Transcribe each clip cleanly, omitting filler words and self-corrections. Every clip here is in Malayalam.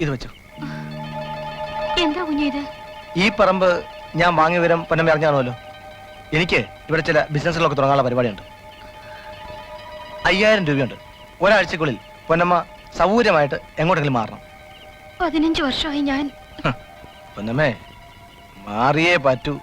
ഇത് വെച്ചു. എന്താ കുഞ്ഞേ ഇത്? ഈ പറമ്പ് ഞാൻ വാങ്ങിയ വിവരം പൊന്നമ്മ അറിഞ്ഞാണല്ലോ. എനിക്ക് ഇവിടെ ചില ബിസിനസ്സുകളൊക്കെ തുടങ്ങാനുള്ള പരിപാടിയുണ്ട്. 5000 രൂപയുണ്ട്. ഒരാഴ്ചക്കുള്ളിൽ പൊന്നമ്മ സൗകര്യമായിട്ട് എങ്ങോട്ടെങ്കിലും മാറണം. 15 വർഷമായി ഞാൻ. പൊന്നമ്മേ, മാറിയേ പറ്റൂ.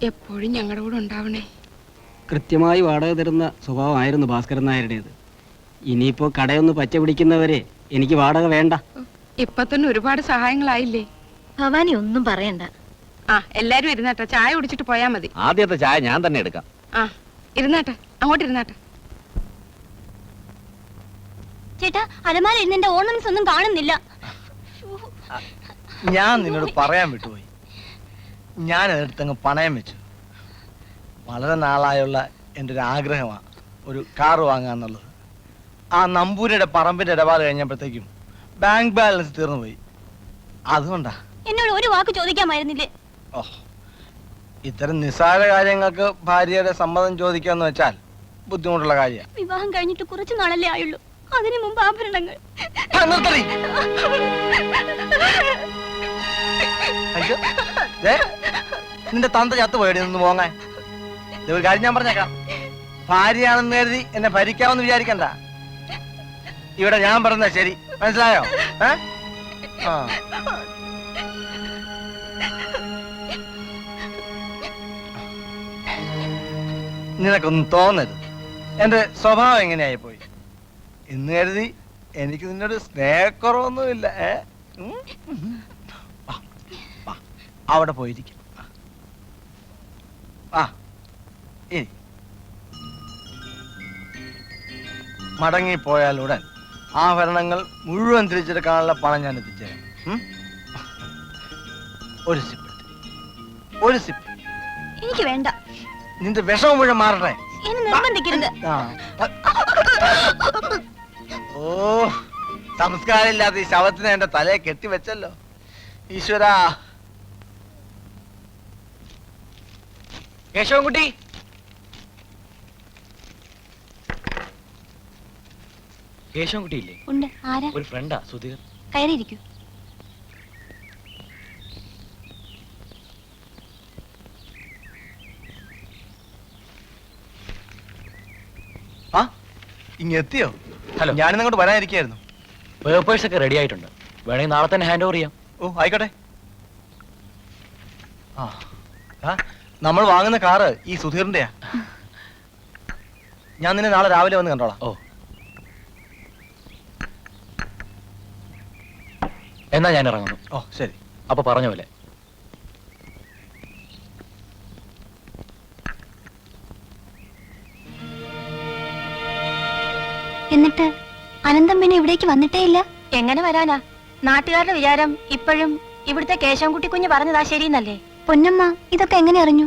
എപ്പോഴും ഞങ്ങളുടെ കൂടെ ഉണ്ടാവണേ. കൃത്യമായി വാടക തരുന്ന സ്വഭാവമായിരുന്നു ഭാസ്കരൻ നായരുടേത്. ഇനിയിപ്പോ കടയൊന്ന് പച്ച പിടിക്കുന്നവരെ എനിക്ക് വാടക വേണ്ട. ഇപ്പൊ തന്നെ ഒരുപാട് സഹായങ്ങളായില്ലേ? ഭവാനി ഒന്നും പറയണ്ട. ആ, എല്ലാരും ഇരുന്നാട്ടെ, ചായ കുടിച്ചിട്ട് പോയാ മതി. ആദ്യത്തെ ചായ ഞാൻ തന്നെ എടുക്കാം. ആ, ഇരുന്നാട്ടെ, അങ്ങോട്ട് ഇരുന്നാട്ടെ. ചേട്ടാ, അലമാര ഇരുന്ന് ഓർണമെന്റ്സ് ഒന്നും കാണുന്നില്ല. ഞാൻ നിന്നോട് പറയാൻ വിട്ടുപോയി. ഞാൻ അതെടുത്തങ്ങ് പണയം വെച്ചു. വളരെ നാളായുള്ള എൻ്റെ ഒരു ആഗ്രഹമാണ് ഒരു കാർ വാങ്ങാന്നുള്ളത്. ആ നമ്പൂരിയുടെ പറമ്പിന്റെ ഇടപാട് കഴിഞ്ഞപ്പോഴത്തേക്കും ബാങ്ക് ബാലൻസ് തീർന്നു പോയി. അതുകൊണ്ടാ. എന്നോട് ഒരു വാക്ക് ചോദിക്കാമായിരുന്നില്ലേ? ഓ, ഇത്തരം നിസ്സാര കാര്യങ്ങൾക്ക് ഭാര്യയുടെ സമ്മതം ചോദിക്കാന്ന് വെച്ചാൽ ബുദ്ധിമുട്ടുള്ള കാര്യമാണ്. വിവാഹം കഴിഞ്ഞിട്ട് കുറച്ചു നാളല്ലേ ആയുള്ളൂ, അതിനു മുമ്പ് ആഭരണങ്ങൾ. നിന്റെ തന്ത ചത്തുപോയി നിന്ന് പോങ്ങാൻ. ഒരു കാര്യം ഞാൻ പറഞ്ഞേക്കാം, ഭാര്യയാണെന്ന് കരുതി എന്നെ ഭരിക്കാമെന്ന് വിചാരിക്കണ്ട. ഇവിടെ ഞാൻ പറഞ്ഞ ശരി, മനസ്സിലായോ? നിനക്കൊന്നും തോന്നരുത്, എന്റെ സ്വഭാവം എങ്ങനെയായി പോയി എന്ന് കരുതി എനിക്ക് നിന്നോട് സ്നേഹക്കുറവൊന്നുമില്ല. അവിടെ പോയിരിക്കും. ഇനി മടങ്ങിപ്പോയാലുടൻ ആഭരണങ്ങൾ മുഴുവൻ തിരിച്ചെടുക്കാനുള്ള പണം ഞാൻ എത്തിച്ചേരാം. ഒരു സിപ്പ്, ഒരു സിപ്പ്. എനിക്ക് വേണ്ട. നിന്റെ വിഷമം മുഴുവൻ മാറട്ടെ. ഓ, സംസ്കാരമില്ലാത്ത ഈ ശവത്തിനെ എന്റെ തലയെ കെട്ടിവെച്ചല്ലോ ഈശ്വരാ. കേശവൻകുട്ടി, കേശവൻകുട്ടിയില്ലേ? ഉണ്ട്. ആരാ? ഒരു ഫ്രണ്ടാ, സുധീർ. കയറിയിരിക്കൂ. ആ, ഇങ്ങെത്തിയോ? ഹലോ, ഞാനിങ്ങോട്ട് വരാനിരിക്കായിരുന്നു. പേപ്പേഴ്സ് ഒക്കെ റെഡി ആയിട്ടുണ്ട്. വേണമെങ്കിൽ നാളെ തന്നെ ഹാൻഡ് ഓവർ ചെയ്യാം. ഓ, ആയിക്കോട്ടെ. നമ്മൾ വാങ്ങുന്ന കാറ് ഈ സുധീറിന്റെയാ. ഞാൻ നിന്നെ നാളെ രാവിലെ വന്ന് കണ്ടോളാം. ഓ, എന്നാ ഞാൻ ഇറങ്ങുന്നു. ഓ, ശരി. അപ്പൊ പറഞ്ഞ പോലെ. എന്നിട്ട് അനന്തം പിന്നെ ഇവിടേക്ക് വന്നിട്ടേ ഇല്ല? എങ്ങനെ വരാനാ? നാട്ടുകാരുടെ വിചാരം ഇപ്പോഴും ഇവിടുത്തെ കേശവൻകുട്ടി കുഞ്ഞ് പറഞ്ഞതാ ശരിയെന്നല്ലേ? പൊന്നമ്മ ഇതൊക്കെ എങ്ങനെ അറിഞ്ഞു?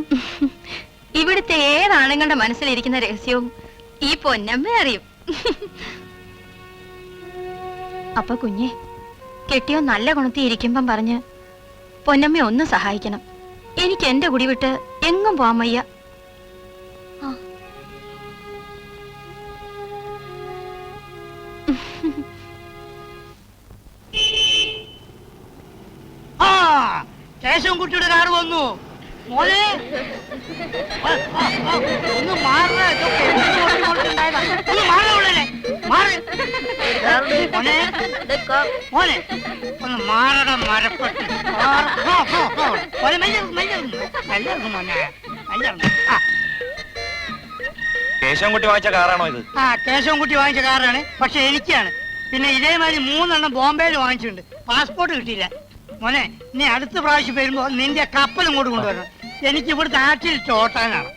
ഇവിടുത്തെ ഏതാണുങ്ങളുടെ മനസ്സിലിരിക്കുന്ന രഹസ്യവും ഈ പൊന്നമ്മ അറിയും. അപ്പൊ കുഞ്ഞെ, കെട്ടിയോ നല്ല ഗുണത്തി ഇരിക്കുമ്പം പറഞ്ഞ് പൊന്നമ്മ ഒന്ന് സഹായിക്കണം. എനിക്ക് എന്റെ കുടി വിട്ട് എങ്ങും പോവാൻ വയ്യ. കേശവൻകുട്ടിയുടെ കാറ് വന്നു. മോനെ ഒന്ന് മാറേ, മോനെ ഒന്ന് മാറട മരപ്പെട്ടി. കേശവൻകുട്ടി വാങ്ങിച്ച കാറാണോ ഇത്? ആ, കേശവൻകുട്ടി വാങ്ങിച്ച കാറാണ്. പക്ഷെ എനിക്കാണ്. പിന്നെ ഇതേമാതിരി 3 എണ്ണം ബോംബെയിൽ വാങ്ങിച്ചിട്ടുണ്ട്. പാസ്പോർട്ട് കിട്ടിയില്ല. മോനെ, നീ അടുത്ത പ്രാവശ്യം വരുമ്പോ നിന്റെ കപ്പൽ ഇങ്ങോട്ട് കൊണ്ടുവരണം. എനിക്ക് ഇവിടുത്തെ ആറ്റിൽ ചോട്ടാനാണ്.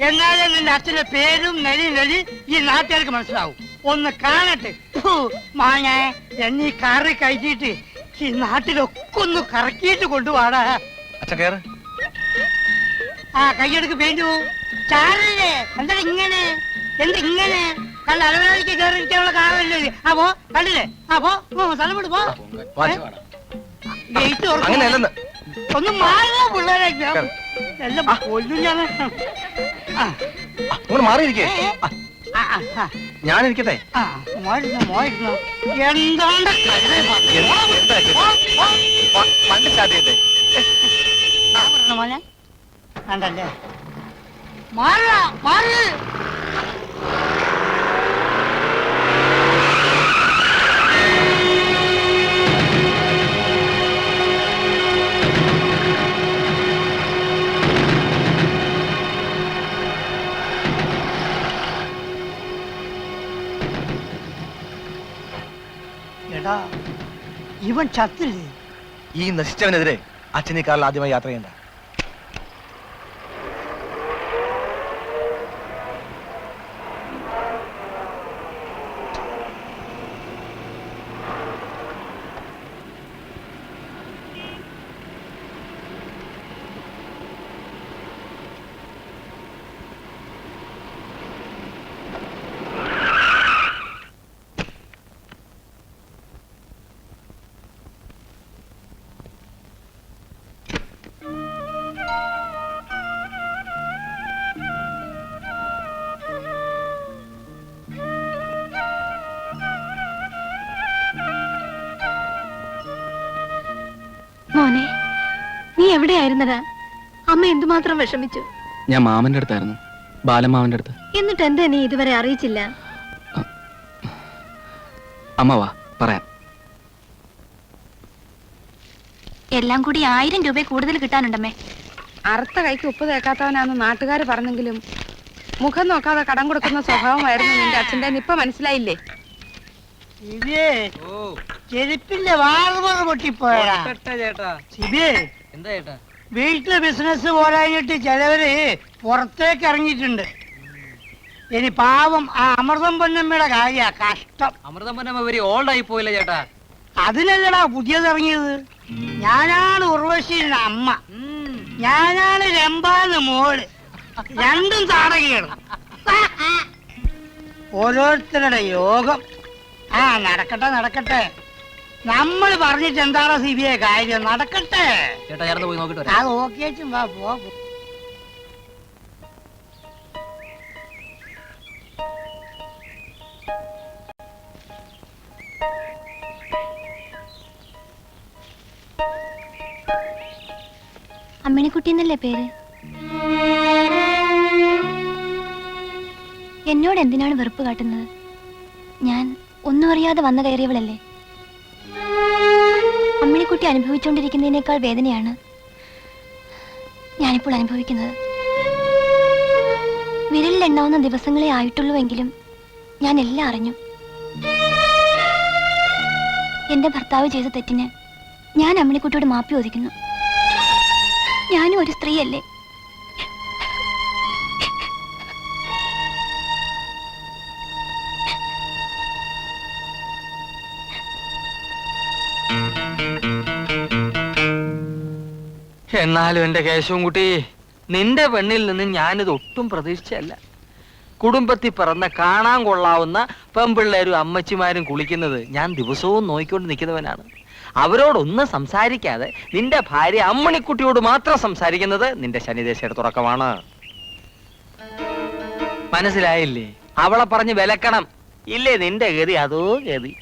എന്നാലേ നിന്റെ അച്ഛന്റെ പേരും നെലി ഈ നാട്ടുകാർക്ക് മനസ്സിലാവും. ഒന്ന് കാണട്ടെ. മാങ്ങ എന്നീ കറി കഴിച്ചിട്ട് ഈ നാട്ടിലൊക്കെ ഒന്ന് കറക്കിയിട്ട് കൊണ്ടുപോടാ. അച്ഛൻ കേറ്. ആ കൈയെടുക്ക് പെയിന്റ് പോവും. ചാരല്ലേ എന്താ ഇങ്ങനെ കണ്ട അലവരാതിക്ക് കയറിയിരിക്കാനുള്ള കാരണമല്ലേ ഇത്? ആ പോ കണ്ടില്ലേ? ആ പോ സ്ഥലം വിട് പോ. ഗേറ്റ് തുറക്കും. അങ്ങനെയല്ലെന്ന് ഒന്ന് മാറുക പിള്ളേരെ എല്ലാം കൊല്ലും ഞാൻ. നിങ്ങൾ മാറിയിരിക്കേ ഞാനിരിക്കട്ടെ. മോയിരുന്നോ എന്താണ്ട് വണ്ടി സ്റ്റാർട്ട് ചെയ്തേ. മോനെ കണ്ടല്ലേ മാറ മാറ്. എടാ ഇവൻ ചത്തില്ലേ? ഈ നശിച്ചവനെതിരെ അച്ഛൻ ഈ കാറിൽ ആദ്യമായി യാത്ര ചെയ്യണ്ട. മോനെ, നീ എവിടെയായിരുന്നടാ? അമ്മ എന്തുമാത്രം വിഷമിച്ചു. ഞാൻ മാമന്റെ അടുത്തായിരുന്നു, ബാലമാമന്റെ അടുത്ത്. എന്നിട്ട് എന്താ നീ ഇതുവരെ അറിയിച്ചില്ല? അമ്മ വാ പറയാം. എല്ലാം കൂടി 1000 രൂപ കൂടുതൽ കിട്ടാനുണ്ടമ്മേ. അറുത്ത കൈക്ക് ഉപ്പ് തേക്കാത്തവനാന്ന് നാട്ടുകാർ പറഞ്ഞെങ്കിലും മുഖം നോക്കാതെ കടം കൊടുക്കുന്ന സ്വഭാവമായിരുന്നു നിന്റെ അച്ഛൻ്റെ. ഇപ്പൊ മനസ്സിലായില്ലേ? സിബിയേ ചെരുപ്പിന്റെ വാർമർ പൊട്ടിപ്പോയടാ. സിബിയേ എന്താ ചേട്ടാ? വീട്ടിലെ ബിസിനസ് പോരാഞ്ഞിട്ട് ചിലവര് പുറത്തേക്ക് ഇറങ്ങിയിട്ടുണ്ട്. ഇനി പാവം ആ അമൃതം പൊന്നമ്മയുടെ കാര്യ കഷ്ടം. അമൃതം പൊന്നമ്മ വെരി ഓൾഡ് ആയി പോയില്ല ചേട്ടാ. അതിനല്ലടാ പുതിയത് ഇറങ്ങിയത്. ഞാനാണ് ഉർവശിയുടെ അമ്മ, ഞാനാണ് രമ്പാന്ന് മോള്. രണ്ടും താടകയാണ്. ഓരോരുത്തരുടെ യോഗം. ആ നടക്കട്ടെ നടക്കട്ടെ. നമ്മൾ പറഞ്ഞിട്ട് എന്താണ് സിബിഐ കാര്യം? നടക്കട്ടെ. ചേട്ടാ ഞാൻ പോയി നോക്കിട്ട് അത് ഓക്കേച്ചും വാ പോ. അമ്മിണിക്കുട്ടി എന്നല്ലേ പേര്? എന്നോട് എന്തിനാണ് വെറുപ്പ് കാട്ടുന്നത്? ഞാൻ ഒന്നും അറിയാതെ വന്നു കയറിയവളല്ലേ. അമ്മിണിക്കുട്ടി അനുഭവിച്ചുകൊണ്ടിരിക്കുന്നതിനേക്കാൾ വേദനയാണ് ഞാനിപ്പോൾ അനുഭവിക്കുന്നത്. വിരലിലെണ്ണാവുന്ന ദിവസങ്ങളെ ആയിട്ടുള്ളൂവെങ്കിലും ഞാൻ എല്ലാം അറിഞ്ഞു. എന്റെ ഭർത്താവ് ചെയ്ത തെറ്റിന് ഞാൻ അമ്മിണിക്കുട്ടിയോട് മാപ്പി ചോദിക്കുന്നു. ഞാനും ഒരു സ്ത്രീയല്ലേ. എന്നാലും എന്റെ കേശവൻകുട്ടി, നിന്റെ പെണ്ണിൽ നിന്ന് ഞാനിത് ഒട്ടും പ്രതീക്ഷിച്ചല്ല. കുടുംബത്തിൽ പിറന്ന കാണാൻ കൊള്ളാവുന്ന പെമ്പിള്ളേരും അമ്മച്ചിമാരും കുളിക്കുന്നത് ഞാൻ ദിവസവും നോക്കിക്കൊണ്ട് നിൽക്കുന്നവനാണ്. അവരോടൊന്നും സംസാരിക്കാതെ നിന്റെ ഭാര്യ അമ്മണിക്കുട്ടിയോട് മാത്രം സംസാരിക്കുന്നത് നിന്റെ ശനിദേശയുടെ തുടക്കമാണ്. മനസ്സിലായില്ലേ? അവളെ പറഞ്ഞ് വിലക്കണം. ഇല്ലേ നിന്റെ ഗതി അതോ ഗതി.